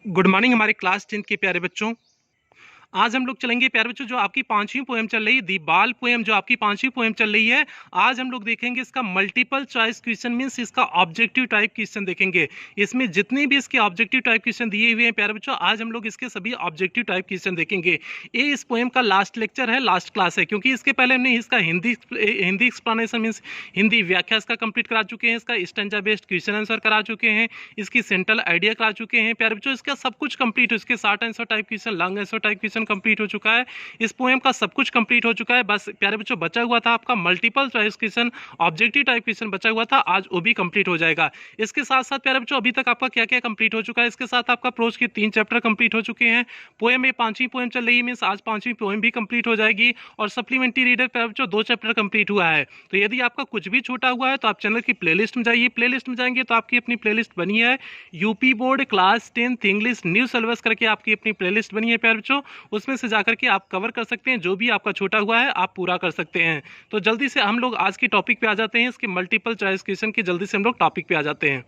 Good morning हमारे class 10 के प्यारे बच्चों। आज हम लोग चलेंगे प्यारे बच्चों, जो आपकी पांचवी पोएम चल रही है दी बाल पोएम, जो आपकी पांचवी पोएम चल रही है। आज हम लोग देखेंगे इसका मल्टीपल चॉइस क्वेश्चन, मींस इसका ऑब्जेक्टिव टाइप क्वेश्चन देखेंगे। इसमें जितने भी इसके ऑब्जेक्टिव टाइप क्वेश्चन दिए हुए हैं प्यारे बच्चों, आज हम लोग इसके सभी ऑब्जेक्टिव टाइप क्वेश्चन देखेंगे। ये इस पोएम का लास्ट लेक्चर है, लास्ट क्लास है, क्योंकि इसके पहले हमने इसका हिंदी एक्सप्लेनेशन मींस हिंदी व्याख्या इसका कंप्लीट करा चुके हैं, इसका स्टैंजा बेस्ड क्वेश्चन आंसर करा चुके हैं, इसकी सेंट्रल आइडिया करा चुके हैं प्यारे बच्चों। इसका सब कुछ कंप्लीट हो, इसके short answer type question, long answer type question complete हो चुका है। इस पोएम का सब कुछ कंप्लीट हो चुका है। बस प्यारे बच्चों बचा हुआ था आपका multiple choice question, objective type question बचा हुआ था, आज वो भी कंप्लीट हो जाएगा। इसके साथ साथ प्यारे बच्चों अभी तक आपका क्या क्या कंप्लीट हो चुका है, इसके साथ आपका प्रोज के 3 चैप्टर कंप्लीट हो चुके हैं। पोएम में पांचवी पोएम चल रही है, मींस आज पांचवी पोएम भी कंप्लीट हो जाएगी। और सप्लीमेंट्री रीडर प्यारे बच्चों 2 चैप्टर कंप्लीट हुआ है। तो यदि आपका कुछ भी छूटा हुआ है तो आप चैनल की प्लेलिस्ट में जाइए, प्लेलिस्ट में जाएंगे तो आपकी अपनी प्लेलिस्ट बनी है, UP board class 10 English new syllabus करके आपकी अपनी प्लेलिस्ट बनी है प्यारे बच्चों। उसमें से जाकर के आप कवर कर सकते हैं, जो भी आपका छोटा हुआ है आप पूरा कर सकते हैं। तो जल्दी से हम लोग आज की टॉपिक पे आ जाते हैं, इसके मल्टीपल चॉइस क्वेश्चन की जल्दी से हम लोग टॉपिक पे आ जाते हैं।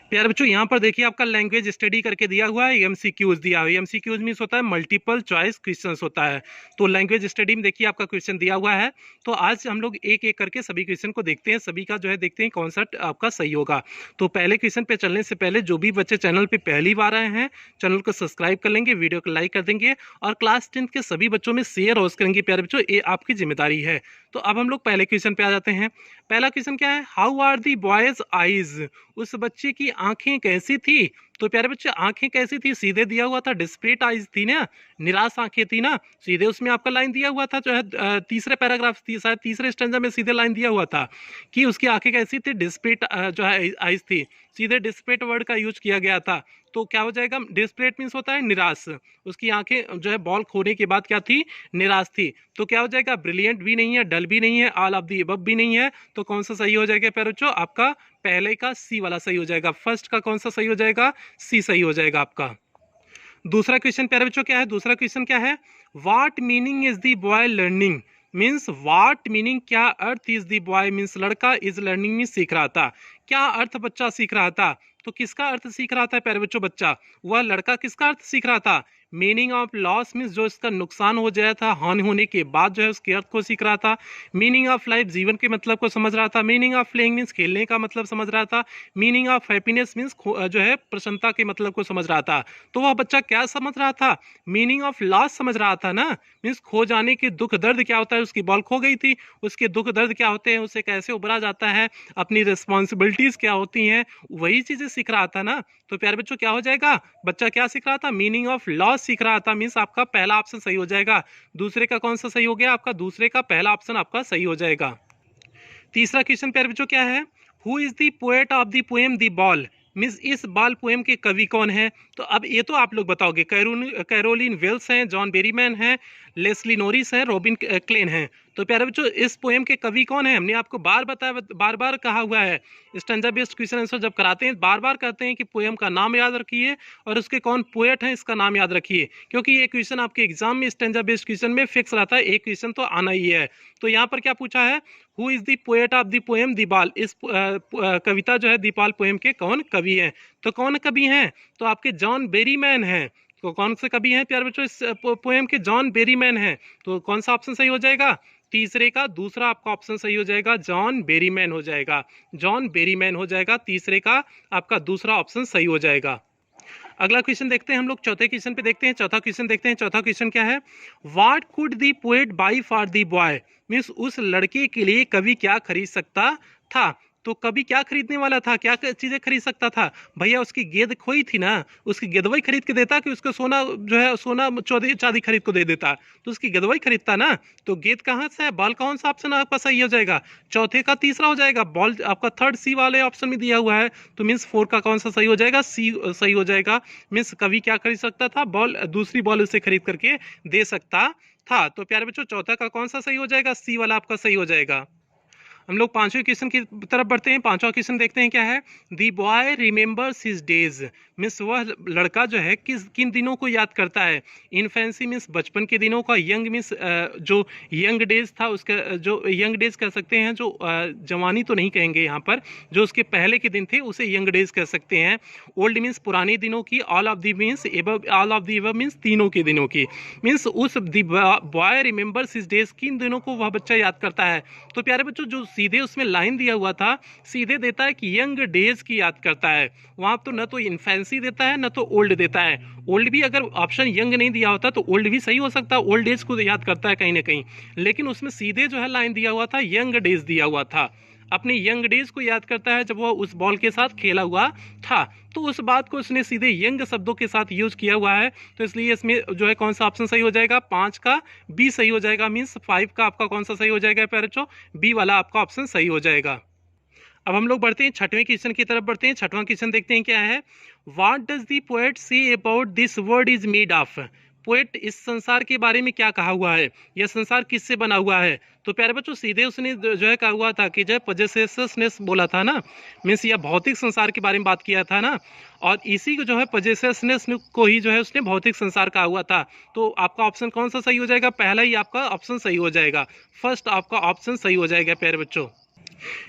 प्यारे बच्चों यहाँ पर देखिए आपका लैंग्वेज स्टडी करके दिया हुआ है, एमसीक्यूज दिया हुआ है। एमसीक्यूज मींस होता है मल्टीपल चॉइस क्वेश्चंस होता है। तो लैंग्वेज स्टडी में देखिए आपका क्वेश्चन दिया हुआ है। तो आज हम लोग एक एक करके सभी क्वेश्चन को देखते हैं, सभी का जो है देखते हैं कौन सा आपका सही होगा। तो पहले क्वेश्चन पे चलने से पहले जो भी बच्चे चैनल पे पहली बार आए हैं, चैनल को सब्सक्राइब कर लेंगे, वीडियो को लाइक कर देंगे और क्लास 10 के सभी बच्चों में शेयर और करेंगे प्यारे बच्चों, ये आपकी जिम्मेदारी है। तो अब हम लोग पहले क्वेश्चन पे आ जाते हैं। पहला क्वेश्चन क्या है, how are the boys eyes, उस बच्चे की आंखें कैसी थी। तो प्यारे बच्चे आंखें कैसी थी, सीधे दिया हुआ था डिस्प्रेट आईज थी ना, निराश आंखें थी ना, सीधे उसमें आपका लाइन दिया हुआ था, जो है तीसरे पैराग्राफ थी, शायद तीसरे स्टैंजा में सीधे लाइन दिया हुआ था कि उसकी आंखें कैसी थी, डिस्प्रेट जो है आईज थी, सीधे डिस्प्रेट वर्ड का यूज किया गया था। तो क्या हो जाएगा, डिस्प्रेट मीन्स होता है निराश, उसकी आंखें जो है बॉल खोने के बाद क्या थी, निराश थी। तो क्या हो जाएगा, ब्रिलियंट भी नहीं है, डल भी नहीं है, ऑल ऑफ दी अबव भी नहीं है। तो कौन सा सही हो जाएगा प्यारे बच्चों, आपका पहले का सी वाला सही हो जाएगा। फर्स्ट का कौन सा सही हो जाएगा, सी सही हो जाएगा आपका। दूसरा क्वेश्चन प्यारे बच्चों क्या है, दूसरा क्वेश्चन क्या है, what meaning is the boy learning, means what meaning क्या अर्थ इज दी बॉय, मीन्स लड़का इज लर्निंग में सीख रहा था, क्या अर्थ बच्चा सीख रहा था। तो किसका अर्थ सीख रहा था प्यारे बच्चों, बच्चा वह लड़का किसका अर्थ सीख रहा था, मीनिंग ऑफ लॉस मीन्स जो इसका नुकसान हो जाया था, हानि होने के बाद जो है उसके अर्थ को सीख रहा था। मीनिंग ऑफ लाइफ जीवन के मतलब को समझ रहा था। मीनिंग ऑफ प्लेइंग मीन्स खेलने का मतलब समझ रहा था। मीनिंग ऑफ हैप्पीनेस मीन्स जो है प्रसन्नता के मतलब को समझ रहा था। तो वह बच्चा क्या समझ रहा था, मीनिंग ऑफ लॉस समझ रहा था ना, मीन्स खो जाने के दुख दर्द क्या होता है, उसकी बॉल खो गई थी, उसके दुख दर्द क्या होते हैं, उसे कैसे उभरा जाता है, अपनी रिस्पॉन्सिबिलिटीज क्या होती हैं, वही चीजें सीख रहा था ना। तो प्यारे बच्चों क्या हो जाएगा, बच्चा क्या सीख रहा था, मीनिंग ऑफ लॉस सीख रहा था, मीन्स आपका पहला ऑप्शन सही हो जाएगा। दूसरे का कौन सा सही हो गया, आपका दूसरे का पहला ऑप्शन आपका सही हो जाएगा। तीसरा क्वेश्चन प्यारे बच्चों क्या है, who is the poet of the poem the ball, means इस बाल पोएम के कवि कौन है। तो अब ये तो आप लोग बताओगे, कैरोलिन वेल्स हैं, जॉन बेरीमैन हैं, लेस्ली नोरिस हैं, रॉबिन क्लेन हैं। तो प्यारे बच्चों इस पोएम के कवि कौन है, हमने आपको बार बार कहा हुआ है, स्टैंजा बेस्ड क्वेश्चन आंसर जब कराते हैं बार बार कहते हैं कि पोएम का नाम याद रखिए और उसके कौन पोएट हैं इसका नाम याद रखिए, क्योंकि ये क्वेश्चन आपके एग्जाम में स्टैंजा बेस्ड क्वेश्चन में फिक्स रहता है, एक क्वेश्चन तो आना ही है। तो यहाँ पर क्या पूछा है, who is the poet of the poem Deepal, इस कविता जो है दीपाल पोएम के कौन कवि हैं। तो कौन कवि हैं, तो आपके जॉन बेरीमैन हैं। तो कौन से कवि हैं प्यारे बच्चों, इस पोएम के जॉन बेरीमैन हैं। तो कौन सा ऑप्शन सही हो जाएगा, तीसरे का दूसरा आपका ऑप्शन सही हो जाएगा, जॉन बेरीमैन हो जाएगा, जॉन बेरीमैन हो जाएगा, तीसरे का आपका दूसरा ऑप्शन सही हो जाएगा। अगला क्वेश्चन देखते हैं हम लोग, चौथे क्वेश्चन पे देखते हैं, चौथा क्वेश्चन देखते हैं। चौथा क्वेश्चन क्या है, what could the poet by for the boy, means उस लड़के के लिए कवि क्या खरीद सकता था। तो कवि क्या खरीदने वाला था, क्या चीजें खरीद सकता था, भैया उसकी गेंद खोई थी ना, उसकी गेंदवाई खरीद के देता कि उसको सोना जो है सोना चांदी खरीद को दे देता, तो उसकी गेंदवाई खरीदता ना। तो गेंद कहाँ से है, बॉल कौन सा ऑप्शन आपका सही हो जाएगा, चौथे का तीसरा हो जाएगा, बॉल आपका थर्ड सी वाले ऑप्शन में दिया हुआ है। तो मीन्स 4 का कौन सा सही हो जाएगा, सी सही हो जाएगा। मीन्स कवि क्या खरीद सकता था, बॉल, दूसरी बॉल उसे खरीद करके दे सकता था। तो प्यारे बच्चों चौथा का कौन सा सही हो जाएगा, सी वाला आपका सही हो जाएगा। हम लोग पांचवें क्वेश्चन की तरफ बढ़ते हैं। पांचवा क्वेश्चन देखते हैं क्या है, दी boy remembers his days, means वह लड़का जो है किन दिनों को याद करता है। इन्फेंसी मीन्स बचपन के दिनों का, यंग मीन्स जो यंग डेज था उसका, जो यंग डेज कह सकते हैं, जो जवानी तो नहीं कहेंगे यहाँ पर, जो उसके पहले के दिन थे उसे यंग डेज कह सकते हैं। ओल्ड मीन्स पुराने दिनों की, all of the means above, all of the above means तीनों के दिनों की। मीन्स उस बॉय रिमेंबर्स हिज डेज, किन दिनों को वह बच्चा याद करता है। तो प्यारे बच्चों जो सीधे उसमें लाइन दिया हुआ था, सीधे देता है कि यंग डेज की याद करता है। वहां तो न तो इन्फेंसी देता है न तो ओल्ड देता है। ओल्ड भी अगर ऑप्शन यंग नहीं दिया होता तो ओल्ड भी सही हो सकता है, ओल्ड एज को याद करता है कहीं ना कहीं, लेकिन उसमें सीधे जो है लाइन दिया हुआ था, यंग डेज दिया हुआ था, अपने यंग डेज को याद करता है जब वह उस बॉल के साथ खेला हुआ था। तो उस बात को उसने सीधे यंग शब्दों के साथ यूज किया हुआ है, तो इसलिए इसमें जो है कौन सा ऑप्शन सही हो जाएगा, 5 का बी सही हो जाएगा। मीन्स 5 का आपका कौन सा सही हो जाएगा प्यारे बच्चों, बी वाला आपका ऑप्शन सही हो जाएगा। अब हम लोग बढ़ते हैं छठवें क्वेश्चन की तरफ बढ़ते हैं। छठवां क्वेश्चन देखते हैं क्या है। What does the poet say about this world is made of. Poet इस संसार के बारे में क्या कहा हुआ है, यह संसार किससे बना हुआ है। तो प्यारे बच्चों सीधे उसने जो है कहा हुआ था कि जो पजेसेसनेस बोला था ना, मीन्स यह भौतिक संसार के बारे में बात किया था ना, और इसी को जो है पजेसेसनेस को ही जो है उसने भौतिक संसार कहा हुआ था। तो आपका ऑप्शन कौन सा सही हो जाएगा, पहला ही आपका ऑप्शन सही हो जाएगा, फर्स्ट आपका ऑप्शन सही हो जाएगा प्यारे बच्चों,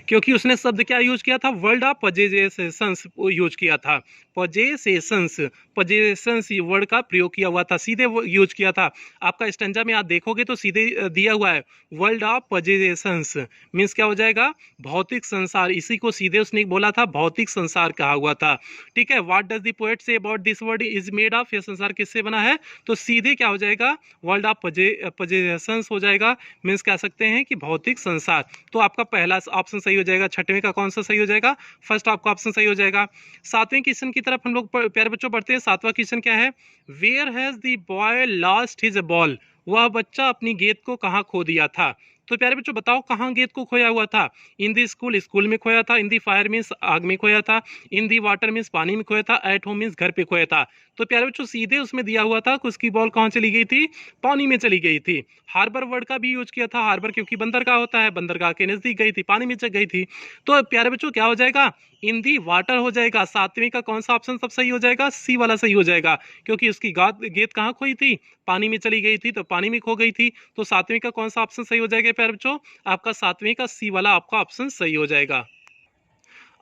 क्योंकि उसने शब्द क्या यूज किया था, वर्ड ऑफ पजेसेशंस यूज किया था। पजेसेशंस, पजेसेशंस वर्ड का प्रयोग किया हुआ था, सीधे वो यूज किया था। आपका स्टैंजा में आप देखोगे तो सीधे दिया हुआ है वर्ल्ड ऑफ पजेसेशंस, मीन्स क्या हो जाएगा, भौतिक संसार। इसी को सीधे उसने बोला था, भौतिक संसार कहा हुआ था। ठीक है, what does the poet say about this world is made of, यह संसार किससे बना है, तो सीधे क्या हो जाएगा, वर्ल्ड ऑफ पजेसेशंस हो जाएगा, मीन्स कह सकते हैं कि भौतिक संसार। तो आपका पहला ऑप्शन सही हो जाएगा। छठवें का कौन सा सही हो जाएगा, फर्स्ट आपका ऑप्शन सही हो जाएगा। सातवें क्वेश्चन की तरफ हम लोग प्यारे बच्चों बढ़ते हैं। सातवां क्वेश्चन क्या है, where has the boy lost his ball. वह बच्चा अपनी गेंद को कहाँ खो दिया था। तो प्यारे बच्चों बताओ कहाँ गेंद को खोया हुआ था। इन दी स्कूल, स्कूल में खोया था। इन दी फायर मीन्स आग में खोया था। इन दी वाटर मीन्स पानी में खोया था। एट होम मीन्स घर पे खोया था। तो प्यारे बच्चों सीधे उसमें दिया हुआ था कि उसकी बॉल कहाँ चली गई थी, पानी में चली गई थी। हार्बर वर्ड का भी यूज किया था, हार्बर क्योंकि बंदरगाह होता है, बंदरगाह के नजदीक गई थी, पानी में चल गई थी। तो प्यारे बच्चों क्या हो जाएगा, इन दी वाटर हो जाएगा। सातवें का कौन सा ऑप्शन सब सही हो जाएगा, सी वाला सही हो जाएगा, क्योंकि उसकी गेंद कहाँ खोई थी, पानी में चली गई थी, तो पानी में खो गई थी। तो सातवें का कौन सा ऑप्शन सही हो जाएगा प्यारे बच्चों, आपका सातवें का सी वाला आपका ऑप्शन सही हो जाएगा।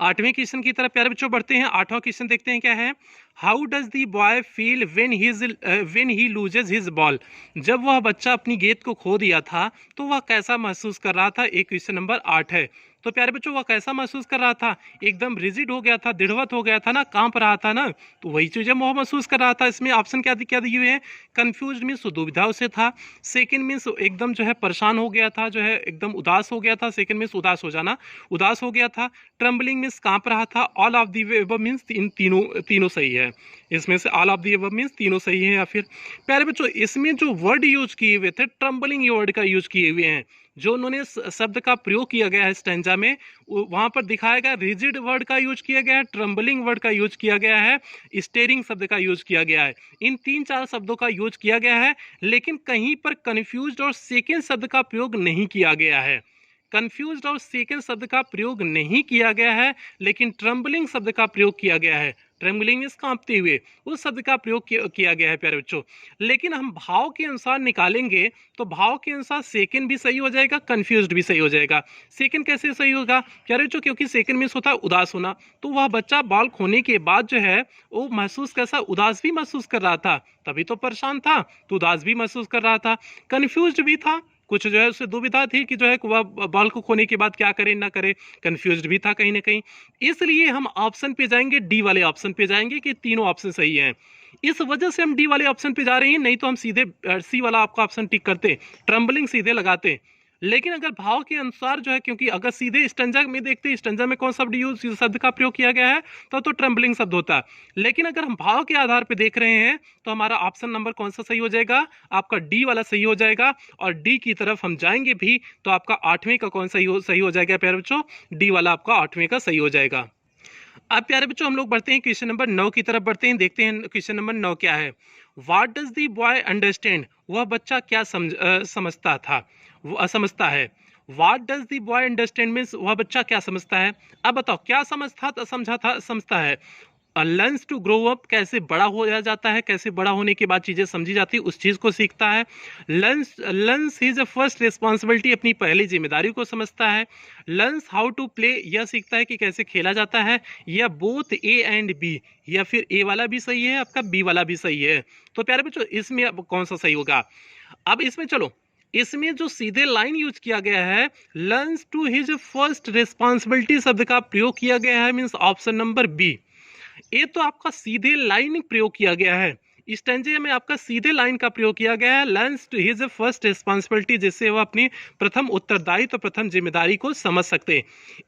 आठवें क्वेश्चन की तरफ प्यारे बच्चों बढ़ते हैं। आठवां क्वेश्चन देखते हैं क्या है। How does the boy feel when he loses his ball. जब वह बच्चा अपनी गेंद को खो दिया था तो वह कैसा महसूस कर रहा था। एक क्वेश्चन नंबर 8 है। तो प्यारे बच्चों वह कैसा महसूस कर रहा था, एकदम रिजिड हो गया था, दृढ़वत हो गया था ना, कांप रहा था ना, तो वही चीजें वह महसूस कर रहा था। इसमें ऑप्शन क्या दिए हुए हैं, कंफ्यूज मीन्स दुविधा से था। सेकंड मीन्स एकदम जो है परेशान हो गया था, जो है एकदम उदास हो गया था। सेकंड मीन्स उदास हो जाना, उदास हो गया था। ट्रम्बलिंग मीन्स कांप रहा था। All of the above means in तीनों सही है। इसमें से all of the above means तीनों सही है। या फिर प्यारे बच्चों इसमें जो वर्ड यूज किए हुए थे, ट्रम्बलिंग वर्ड का यूज किए हुए हैं। जो उन्होंने शब्द का प्रयोग किया गया है स्टैंजा में, वहां पर दिखाया गया रिजिड वर्ड का यूज किया गया है, ट्रम्बलिंग वर्ड का यूज किया गया है, स्टेरिंग शब्द का यूज किया गया है। इन 3-4 शब्दों का यूज किया गया है, लेकिन कहीं पर कंफ्यूज्ड और सेकंड शब्द का प्रयोग नहीं किया गया है। कंफ्यूज्ड और सेकंड शब्द का प्रयोग नहीं किया गया है, लेकिन ट्रम्बलिंग शब्द का प्रयोग किया गया है। ट्रम्बलिंग इस कांपते हुए, उस शब्द का प्रयोग किया गया है प्यारे बच्चों। लेकिन हम भाव के अनुसार निकालेंगे तो भाव के अनुसार सेकंड भी सही हो जाएगा, कंफ्यूज्ड भी सही हो जाएगा। सेकंड कैसे सही होगा प्यारे बच्चों, क्योंकि सेकंड मीन्स होता है उदास होना। तो वह बच्चा बॉल खोने के बाद जो है वो महसूस कैसा, उदास भी महसूस कर रहा था, तभी तो परेशान था, तो उदास भी महसूस कर रहा था। कंफ्यूज्ड भी था, कुछ जो है उससे दुविधा थी कि जो है वह बॉल को खोने के बाद क्या करे ना करे, कंफ्यूज्ड भी था कहीं ना कहीं। इसलिए हम ऑप्शन पे जाएंगे, डी वाले ऑप्शन पे जाएंगे कि तीनों ऑप्शन सही हैं। इस वजह से हम डी वाले ऑप्शन पे जा रहे हैं, नहीं तो हम सीधे सी वाला आपका ऑप्शन टिक करते, ट्रम्बलिंग सीधे लगाते। लेकिन अगर भाव के अनुसार जो है, क्योंकि अगर सीधे स्टंजा में देखते, स्टंजा में कौन शब्द यूज शब्द का प्रयोग किया गया है, तो ट्रम्बलिंग शब्द होता है। लेकिन अगर हम भाव के आधार पर देख रहे हैं तो हमारा ऑप्शन नंबर कौन सा सही हो जाएगा, आपका डी वाला सही हो जाएगा। और डी की तरफ हम जाएंगे भी तो आपका 8वें का कौन सही हो जाएगा प्यारे बच्चों, डी वाला आपका 8वें का सही हो जाएगा। अब प्यारे बच्चों हम लोग बढ़ते हैं क्वेश्चन नंबर 9 की तरफ बढ़ते हैं, देखते हैं क्वेश्चन नंबर 9 क्या है। What does the boy understand, वह बच्चा क्या समझता था, वो समझता है। What does the boy understand means वह बच्चा क्या समझता है। अब बताओ क्या समझता है। लर्न्स टू ग्रो अप, कैसे बड़ा हो जाता है, कैसे बड़ा होने के बाद चीजें समझी जाती है, उस चीज को सीखता है। लर्न्स हिज फर्स्ट रिस्पॉन्सिबिलिटी, अपनी पहली जिम्मेदारी को समझता है। लर्न्स हाउ टू प्ले, यह सीखता है कि कैसे खेला जाता है। या बोथ ए एंड बी, या फिर ए वाला भी सही है आपका, बी वाला भी सही है। तो प्यारे बच्चों इसमें अब कौन सा सही होगा? अब इसमें चलो, इसमें जो सीधे लाइन यूज किया गया है, learns to his first responsibility शब्द का प्रयोग किया गया है, मीन्स ऑप्शन नंबर बी। ये तो आपका सीधे लाइन प्रयोग किया गया है, स्टेंजे में आपका सीधे लाइन का प्रयोग किया गया है, learns to his first responsibility, जिससे वह अपनी प्रथम उत्तरदायित्व तो प्रथम जिम्मेदारी को समझ सकते।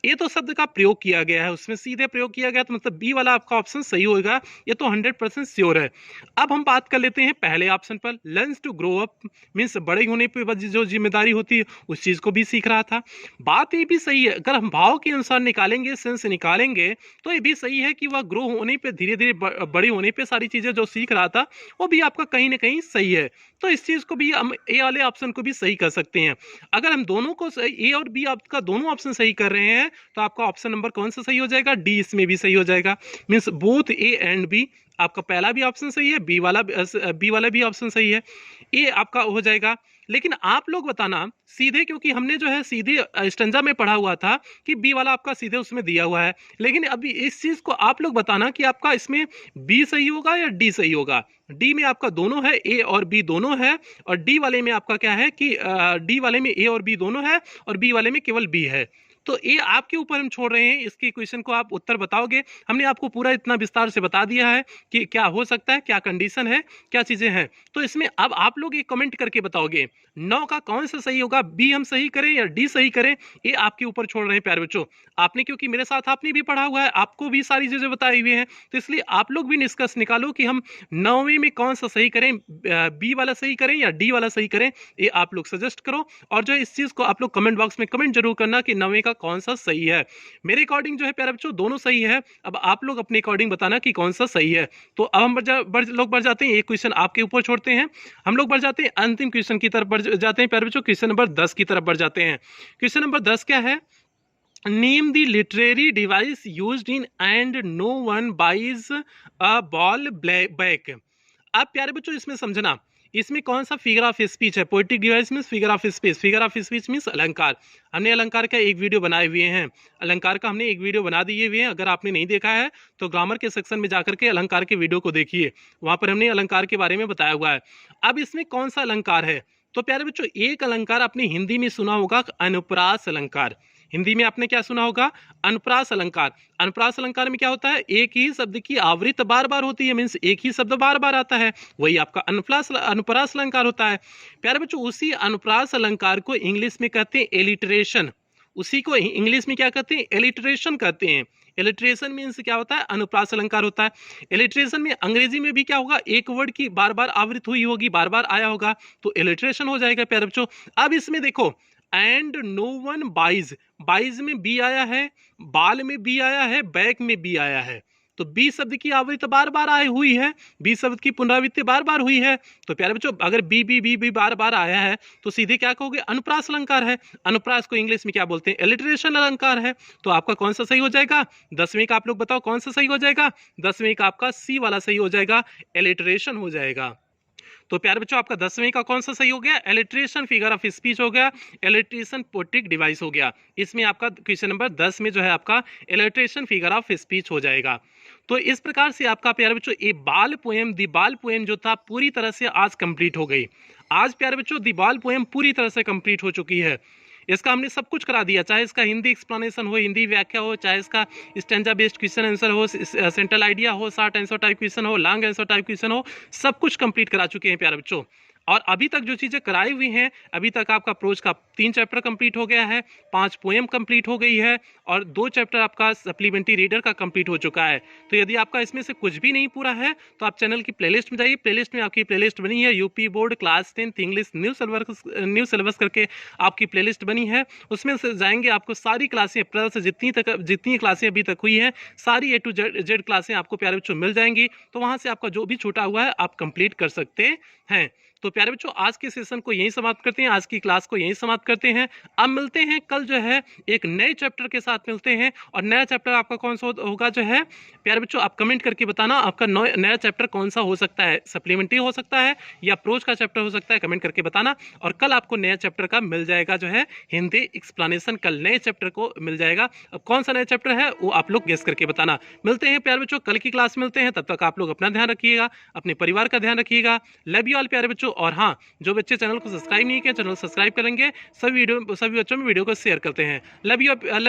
ये तो शब्द का प्रयोग किया गया है, उसमें सीधे प्रयोग किया गया, तो मतलब बी वाला आपका ऑप्शन सही होगा, ये तो 100% श्योर है। अब हम बात कर लेते हैं पहले ऑप्शन पर, learns to grow up, means बड़े होने पर जो जिम्मेदारी होती है उस चीज को भी सीख रहा था। बात ये भी सही है, अगर हम भाव के अनुसार निकालेंगे, सेंस निकालेंगे, तो ये भी सही है कि वह ग्रो होने पे, धीरे धीरे बड़े होने पे सारी चीजें जो सीख रहा था वो भी आपका कहीं ना कहीं सही है। तो इस चीज को भी हम ए वाले ऑप्शन को भी सही कर सकते हैं। अगर हम दोनों को ए और बी आपका दोनों ऑप्शन सही कर रहे हैं, तो आपका ऑप्शन नंबर कौन सा सही हो जाएगा? डी इसमें भी सही हो जाएगा, means both A and B. आपका पहला भी ऑप्शन सही है, बी वाला भी ऑप्शन सही है, ये आपका हो जाएगा। लेकिन आप लोग बताना सीधे, क्योंकि हमने जो है सीधे स्टंजा में पढ़ा हुआ था कि बी वाला आपका सीधे उसमें दिया हुआ है, लेकिन अभी इस चीज को आप लोग बताना कि आपका इसमें बी सही होगा या डी सही होगा। डी में आपका दोनों है, ए और बी दोनों है, और डी वाले में आपका क्या है कि डी वाले में ए और बी दोनों है, और बी वाले में केवल बी है। तो ये आपके ऊपर हम छोड़ रहे हैं, इसके क्वेश्चन को आप उत्तर बताओगे। हमने आपको पूरा इतना विस्तार से बता दिया है कि क्या हो सकता है, क्या कंडीशन है, क्या चीजें हैं। तो इसमें अब आप लोग ये कमेंट करके बताओगे 9 का कौन सा सही होगा, बी हम सही करें या डी सही करें, ये आपके ऊपर छोड़ रहे हैं प्यारे बच्चों। आपने, क्योंकि मेरे साथ आपने भी पढ़ा हुआ है, आपको भी सारी चीजें बताई हुई हैं, तो इसलिए आप लोग भी निष्कर्ष निकालो कि हम 9वीं में कौन सा सही करें, बी वाला सही करें या डी वाला सही करें, ये आप लोग सजेस्ट करो। और जो इस चीज को आप लोग कमेंट बॉक्स में कमेंट जरूर करना कि 9वीं का कौन सा सही है। मेरे अकॉर्डिंग जो है प्यारे बच्चों दोनों सही है, अब आप लोग अपने अकॉर्डिंग बताना कि कौन सा सही है। तो अब हम बढ़ जाते हैं, एक क्वेश्चन आपके ऊपर छोड़ते हैं, हम लोग बढ़ जाते हैं अंतिम क्वेश्चन की तरफ बढ़ जाते हैं प्यारे बच्चों, क्वेश्चन नंबर 10 की तरफ बढ़ जाते हैं। क्वेश्चन नंबर 10 क्या है? Name the literary device used in and no one buys a ball back. अब प्यारे बच्चों इसमें समझना, इसमें कौन सा फिगर ऑफ स्पीच है? Poetic device means figure of speech, figure of speech means अलंकार। हमने अलंकार का एक वीडियो बनाए हुए हैं, अलंकार का हमने एक वीडियो बना दिए हुए हैं, अगर आपने नहीं देखा है तो ग्रामर के सेक्शन में जाकर के अलंकार के वीडियो को देखिए, वहां पर हमने अलंकार के बारे में बताया हुआ है। अब इसमें कौन सा अलंकार है? तो प्यारे बच्चों एक अलंकार आपने हिंदी में सुना होगा, अनुप्रास अलंकार। हिंदी में आपने क्या सुना होगा? अनुप्रास अलंकार। अनुप्रास अलंकार में क्या होता है? एक ही शब्द की आवृत्ति बार बार होती है, मीन्स एक ही शब्द बार बार आता है, वही आपका अनुप्रास अलंकार होता है। प्यारे बच्चों उसी अनुप्रास अलंकार को इंग्लिश में कहते हैं एलिटरेशन। उसी को इंग्लिश में क्या कहते हैं? एलिटरेशन कहते हैं। एलिटरेशन मीन्स क्या होता है? अनुप्रास अलंकार होता है। एलिटरेशन में अंग्रेजी में भी क्या होगा? एक वर्ड की बार बार आवृत्ति हुई होगी, बार बार आया होगा, तो एलिटरेशन हो जाएगा प्यारे बच्चों। अब इसमें देखो, and no one buys, buys में बी आया है, बाल में बी आया है, बैक में बी आया है, तो बी शब्द की आवृत्ति बार बार आई हुई है, बी शब्द की पुनरावृत्ति बार बार हुई है। तो प्यारे बच्चों अगर बी बी बी बी बार बार आया है तो सीधे क्या कहोगे? अनुप्रास अलंकार है। अनुप्रास को इंग्लिश में क्या बोलते हैं? एलिटरेशन अलंकार है। तो आपका कौन सा सही हो जाएगा? 10वीं का आप लोग बताओ कौन सा सही हो जाएगा? 10वीं का आपका सी वाला सही हो जाएगा, एलिटरेशन हो जाएगा। तो प्यारे बच्चों आपका 10वीं का कौन सा सही हो गया? एलिट्रेशन फिगर ऑफ स्पीच हो गया, एलिट्रेशन पोएटिक डिवाइस हो गया। इसमें आपका क्वेश्चन नंबर 10 में जो है आपका एलिट्रेशन फिगर ऑफ स्पीच हो जाएगा। तो इस प्रकार से आपका प्यारे बच्चों ये बाल पोएम, दी बाल पोएम जो था पूरी तरह से आज कंप्लीट हो गई। आज प्यारे बच्चों दी बाल पोएम पूरी तरह से कंप्लीट हो चुकी है। इसका हमने सब कुछ करा दिया, चाहे इसका हिंदी एक्सप्लेनेशन हो, हिंदी व्याख्या हो, चाहे इसका स्टैंजा बेस्ड क्वेश्चन आंसर हो, सेंट्रल आइडिया हो, शॉर्ट आंसर टाइप क्वेश्चन हो, लॉन्ग आंसर टाइप क्वेश्चन हो, सब कुछ कंप्लीट करा चुके हैं प्यारे बच्चों। और अभी तक जो चीज़ें कराई हुई हैं, अभी तक आपका प्रोज का 3 चैप्टर कंप्लीट हो गया है, 5 पोएम कंप्लीट हो गई है, और 2 चैप्टर आपका सप्लीमेंट्री रीडर का कंप्लीट हो चुका है। तो यदि आपका इसमें से कुछ भी नहीं पूरा है तो आप चैनल की प्लेलिस्ट में जाइए, प्लेलिस्ट में आपकी प्लेलिस्ट बनी है UP board class 10 English new syllabus करके आपकी प्लेलिस्ट बनी है। उसमें से जाएंगे आपको सारी क्लासें अप्रैल से जितनी क्लासें अभी तक हुई हैं सारी A to Z क्लासें आपको प्यारे बच्चों मिल जाएंगी। तो वहाँ से आपका जो भी छूटा हुआ है आप कंप्लीट कर सकते हैं। तो प्यारे बच्चों आज के सेशन को यहीं समाप्त करते हैं, आज की क्लास को यहीं समाप्त करते हैं। अब मिलते हैं कल जो है एक नए चैप्टर के साथ मिलते हैं। और नया चैप्टर आपका कौन सा होगा जो है प्यारे बच्चों आप कमेंट करके बताना आपका नया चैप्टर कौन सा हो सकता है, सप्लीमेंट्री हो सकता है या प्रोज का चैप्टर हो सकता है, कमेंट करके बताना। और कल आपको नया चैप्टर का मिल जाएगा जो है हिंदी एक्सप्लेनेशन, कल नए चैप्टर को मिल जाएगा। अब कौन सा नया चैप्टर है वो आप लोग गेस करके बताना। मिलते हैं प्यारे बच्चों, कल की क्लास मिलते हैं, तब तक आप लोग अपना ध्यान रखिएगा, अपने परिवार का ध्यान रखिएगा। लव यू ऑल प्यारे बच्चों। और हाँ, जो बच्चे चैनल को सब्सक्राइब नहीं किए चैनल सब्सक्राइब करेंगे, सभी बच्चों में वीडियो को शेयर करते हैं। लव यू प्यारे